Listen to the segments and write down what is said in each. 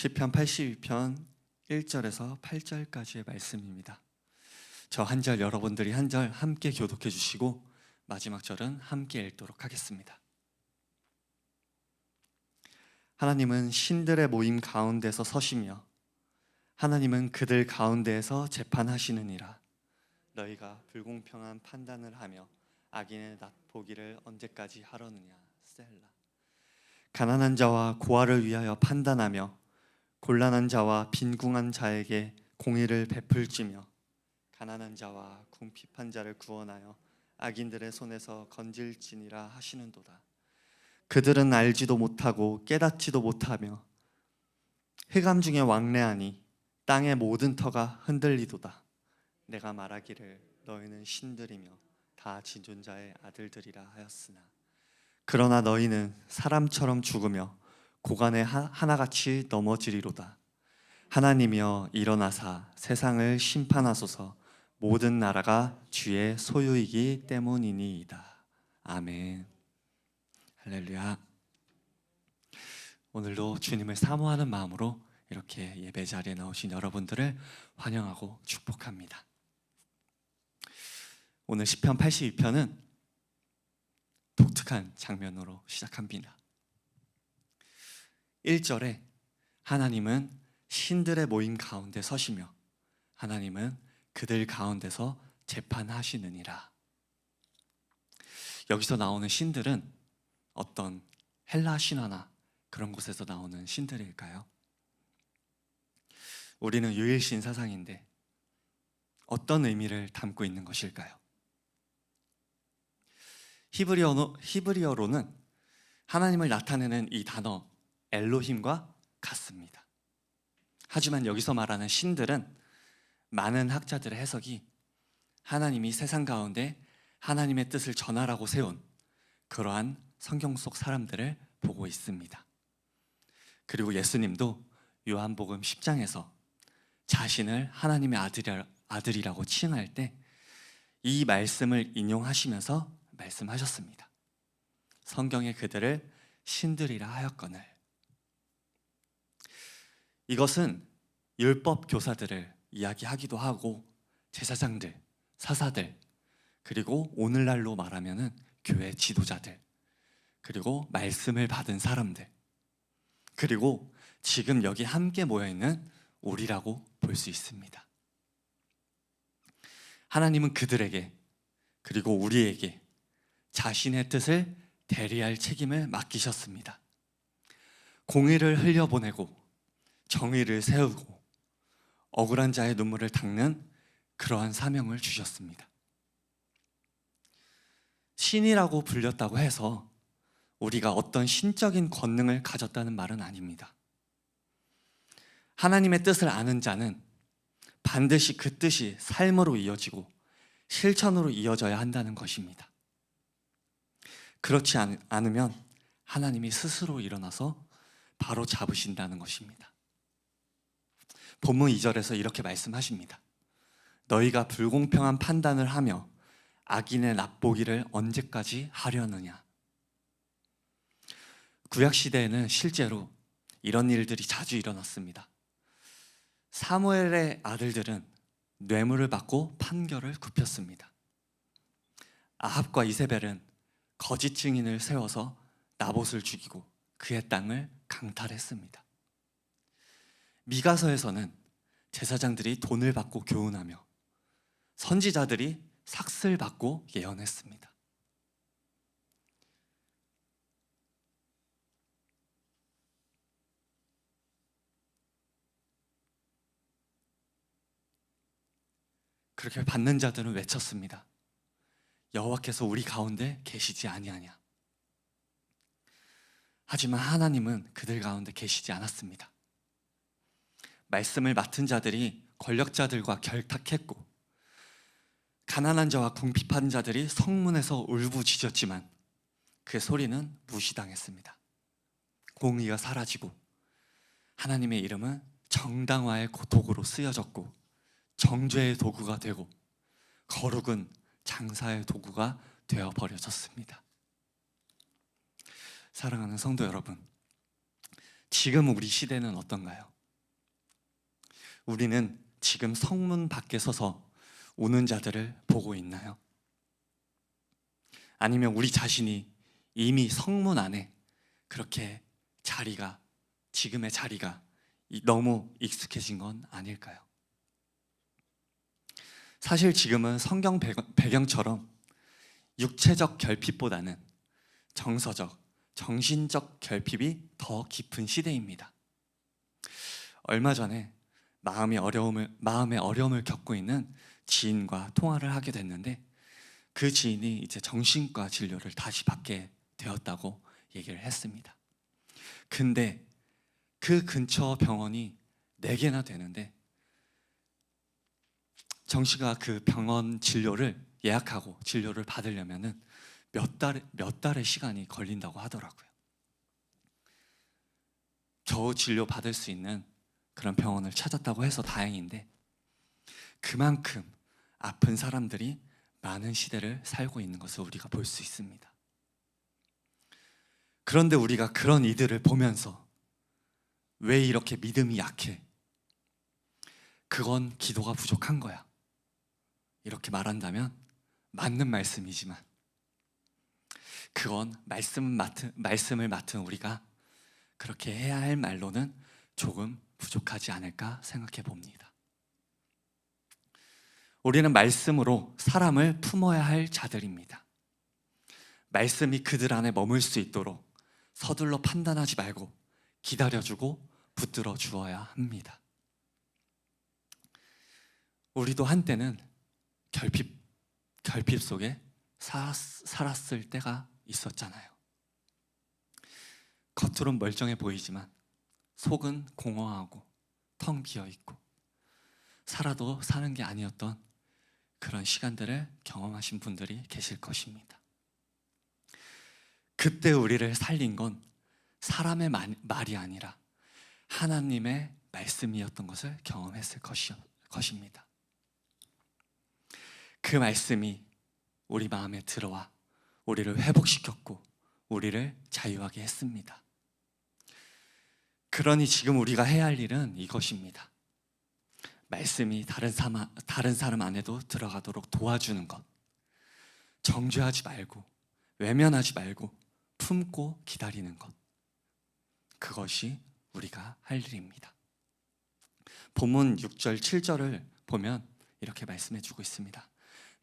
시편 82편 1절에서 8절까지의 말씀입니다. 저 한 절, 여러분들이 한 절 함께 교독해 주시고 마지막 절은 함께 읽도록 하겠습니다. 하나님은 신들의 모임 가운데서 서시며 하나님은 그들 가운데에서 재판하시느니라. 너희가 불공평한 판단을 하며 악인의 낫보기를 언제까지 하려느냐. 셀라. 가난한 자와 고아를 위하여 판단하며 곤란한 자와 빈궁한 자에게 공의를 베풀지며 가난한 자와 궁핍한 자를 구원하여 악인들의 손에서 건질지니라 하시는도다. 그들은 알지도 못하고 깨닫지도 못하며 흑암 중에 왕래하니 땅의 모든 터가 흔들리도다. 내가 말하기를 너희는 신들이며 다 지존자의 아들들이라 하였으나 그러나 너희는 사람처럼 죽으며 고간에 하나같이 넘어지리로다. 하나님이여 일어나사 세상을 심판하소서. 모든 나라가 주의 소유이기 때문이니이다. 아멘. 할렐루야. 오늘도 주님을 사모하는 마음으로 이렇게 예배 자리에 나오신 여러분들을 환영하고 축복합니다. 오늘 시편 82편은 독특한 장면으로 시작합니다. 1절에 하나님은 신들의 모임 가운데 서시며 하나님은 그들 가운데서 재판하시느니라. 여기서 나오는 신들은 어떤 헬라 신화나 그런 곳에서 나오는 신들일까요? 우리는 유일신 사상인데 어떤 의미를 담고 있는 것일까요? 히브리어로는 하나님을 나타내는 이 단어 엘로힘과 같습니다. 하지만 여기서 말하는 신들은 많은 학자들의 해석이 하나님이 세상 가운데 하나님의 뜻을 전하라고 세운 그러한 성경 속 사람들을 보고 있습니다. 그리고 예수님도 요한복음 10장에서 자신을 하나님의 아들이라고 칭할 때 이 말씀을 인용하시면서 말씀하셨습니다. 성경에 그들을 신들이라 하였거늘. 이것은 율법 교사들을 이야기하기도 하고 제사장들, 사사들, 그리고 오늘날로 말하면은 교회 지도자들, 그리고 말씀을 받은 사람들, 그리고 지금 여기 함께 모여있는 우리라고 볼 수 있습니다. 하나님은 그들에게 그리고 우리에게 자신의 뜻을 대리할 책임을 맡기셨습니다. 공의를 흘려보내고 정의를 세우고 억울한 자의 눈물을 닦는 그러한 사명을 주셨습니다. 신이라고 불렸다고 해서 우리가 어떤 신적인 권능을 가졌다는 말은 아닙니다. 하나님의 뜻을 아는 자는 반드시 그 뜻이 삶으로 이어지고 실천으로 이어져야 한다는 것입니다. 그렇지 않으면 하나님이 스스로 일어나서 바로 잡으신다는 것입니다. 본문 2절에서 이렇게 말씀하십니다. 너희가 불공평한 판단을 하며 악인의 낫보기를 언제까지 하려느냐. 구약시대에는 실제로 이런 일들이 자주 일어났습니다. 사무엘의 아들들은 뇌물을 받고 판결을 굽혔습니다. 아합과 이세벨은 거짓 증인을 세워서 나봇을 죽이고 그의 땅을 강탈했습니다. 미가서에서는 제사장들이 돈을 받고 교훈하며 선지자들이 삭슬 받고 예언했습니다. 그렇게 받는 자들은 외쳤습니다. 여호와께서 우리 가운데 계시지 아니하냐. 하지만 하나님은 그들 가운데 계시지 않았습니다. 말씀을 맡은 자들이 권력자들과 결탁했고 가난한 자와 궁핍한 자들이 성문에서 울부짖었지만 그 소리는 무시당했습니다. 공의가 사라지고 하나님의 이름은 정당화의 도구로 쓰여졌고 정죄의 도구가 되고 거룩은 장사의 도구가 되어버려졌습니다. 사랑하는 성도 여러분, 지금 우리 시대는 어떤가요? 우리는 지금 성문 밖에 서서 우는 자들을 보고 있나요? 아니면 우리 자신이 이미 성문 안에 그렇게 지금의 자리가 너무 익숙해진 건 아닐까요? 사실 지금은 성경 배경처럼 육체적 결핍보다는 정서적, 정신적 결핍이 더 깊은 시대입니다. 얼마 전에 마음의 어려움을 겪고 있는 지인과 통화를 하게 됐는데, 그 지인이 이제 정신과 진료를 다시 받게 되었다고 얘기를 했습니다. 근데 그 근처 병원이 4개나 되는데 정 씨가 그 병원 진료를 예약하고 진료를 받으려면은 몇 달의 시간이 걸린다고 하더라고요. 겨우 진료 받을 수 있는 그런 병원을 찾았다고 해서 다행인데, 그만큼 아픈 사람들이 많은 시대를 살고 있는 것을 우리가 볼 수 있습니다. 그런데 우리가 그런 이들을 보면서 왜 이렇게 믿음이 약해? 그건 기도가 부족한 거야. 이렇게 말한다면 맞는 말씀이지만, 그건 말씀을 맡은 우리가 그렇게 해야 할 말로는 조금 부족하지 않을까 생각해 봅니다. 우리는 말씀으로 사람을 품어야 할 자들입니다. 말씀이 그들 안에 머물 수 있도록 서둘러 판단하지 말고 기다려주고 붙들어 주어야 합니다. 우리도 한때는 결핍 속에 살았을 때가 있었잖아요. 겉으론 멀쩡해 보이지만 속은 공허하고 텅 비어 있고 살아도 사는 게 아니었던 그런 시간들을 경험하신 분들이 계실 것입니다. 그때 우리를 살린 건 사람의 말이 아니라 하나님의 말씀이었던 것을 경험했을 것입니다. 그 말씀이 우리 마음에 들어와 우리를 회복시켰고 우리를 자유하게 했습니다. 그러니 지금 우리가 해야 할 일은 이것입니다. 말씀이 다른 사람 안에도 들어가도록 도와주는 것, 정죄하지 말고 외면하지 말고 품고 기다리는 것, 그것이 우리가 할 일입니다. 본문 6절 7절을 보면 이렇게 말씀해 주고 있습니다.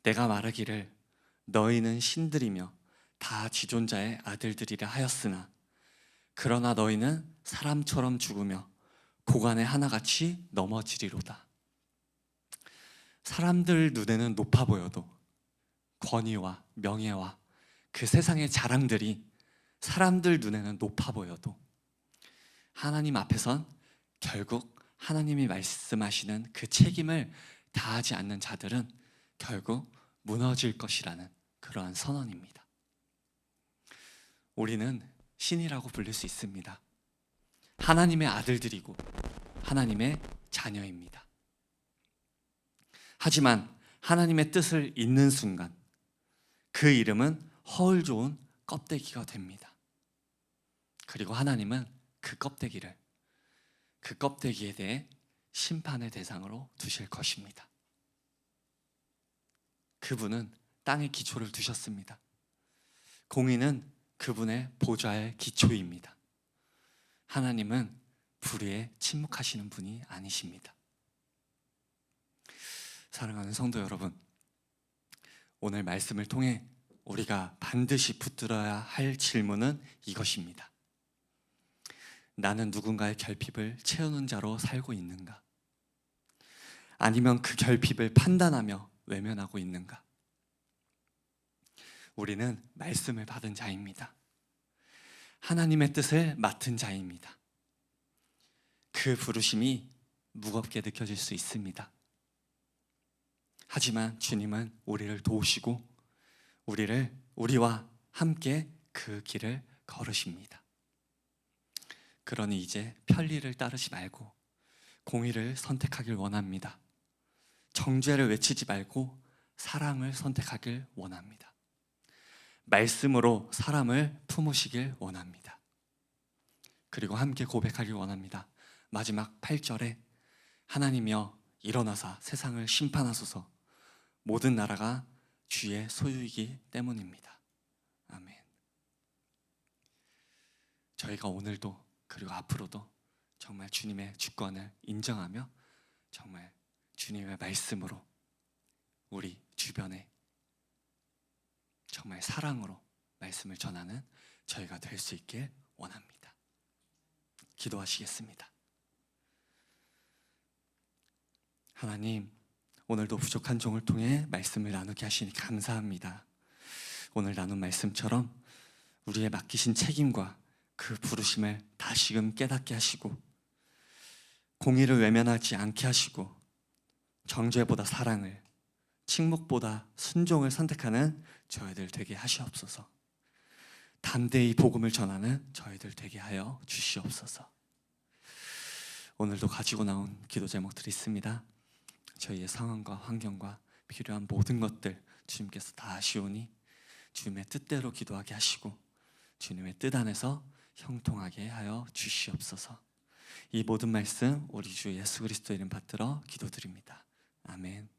내가 말하기를 너희는 신들이며 다 지존자의 아들들이라 하였으나 그러나 너희는 사람처럼 죽으며 고관에 하나같이 넘어지리로다. 사람들 눈에는 높아 보여도 권위와 명예와 그 세상의 자랑들이 사람들 눈에는 높아 보여도 하나님 앞에선 결국 하나님이 말씀하시는 그 책임을 다하지 않는 자들은 결국 무너질 것이라는 그러한 선언입니다. 우리는 신이라고 불릴 수 있습니다. 하나님의 아들들이고 하나님의 자녀입니다. 하지만 하나님의 뜻을 잇는 순간 그 이름은 허울 좋은 껍데기가 됩니다. 그리고 하나님은 그 껍데기에 대해 심판의 대상으로 두실 것입니다. 그분은 땅에 기초를 두셨습니다. 공의는 그분의 보좌의 기초입니다. 하나님은 불의에 침묵하시는 분이 아니십니다. 사랑하는 성도 여러분, 오늘 말씀을 통해 우리가 반드시 붙들어야 할 질문은 이것입니다. 나는 누군가의 결핍을 채우는 자로 살고 있는가? 아니면 그 결핍을 판단하며 외면하고 있는가? 우리는 말씀을 받은 자입니다. 하나님의 뜻을 맡은 자입니다. 그 부르심이 무겁게 느껴질 수 있습니다. 하지만 주님은 우리를 도우시고 우리와 함께 그 길을 걸으십니다. 그러니 이제 편리를 따르지 말고 공의를 선택하길 원합니다. 정죄를 외치지 말고 사랑을 선택하길 원합니다. 말씀으로 사람을 품으시길 원합니다. 그리고 함께 고백하길 원합니다. 마지막 8절에 하나님이여 일어나사 세상을 심판하소서 모든 나라가 주의 소유이기 때문입니다. 아멘. 저희가 오늘도 그리고 앞으로도 정말 주님의 주권을 인정하며 정말 주님의 말씀으로 우리 주변에 정말 사랑으로 말씀을 전하는 저희가 될 수 있길 원합니다. 기도하시겠습니다. 하나님, 오늘도 부족한 종을 통해 말씀을 나누게 하시니 감사합니다. 오늘 나눈 말씀처럼 우리의 맡기신 책임과 그 부르심을 다시금 깨닫게 하시고 공의를 외면하지 않게 하시고 정죄보다 사랑을, 침묵보다 순종을 선택하는 저희들 되게 하시옵소서. 담대히 복음을 전하는 저희들 되게 하여 주시옵소서. 오늘도 가지고 나온 기도 제목들이 있습니다. 저희의 상황과 환경과 필요한 모든 것들 주님께서 다 아시오니 주님의 뜻대로 기도하게 하시고 주님의 뜻 안에서 형통하게 하여 주시옵소서. 이 모든 말씀 우리 주 예수 그리스도 이름 받들어 기도드립니다. 아멘.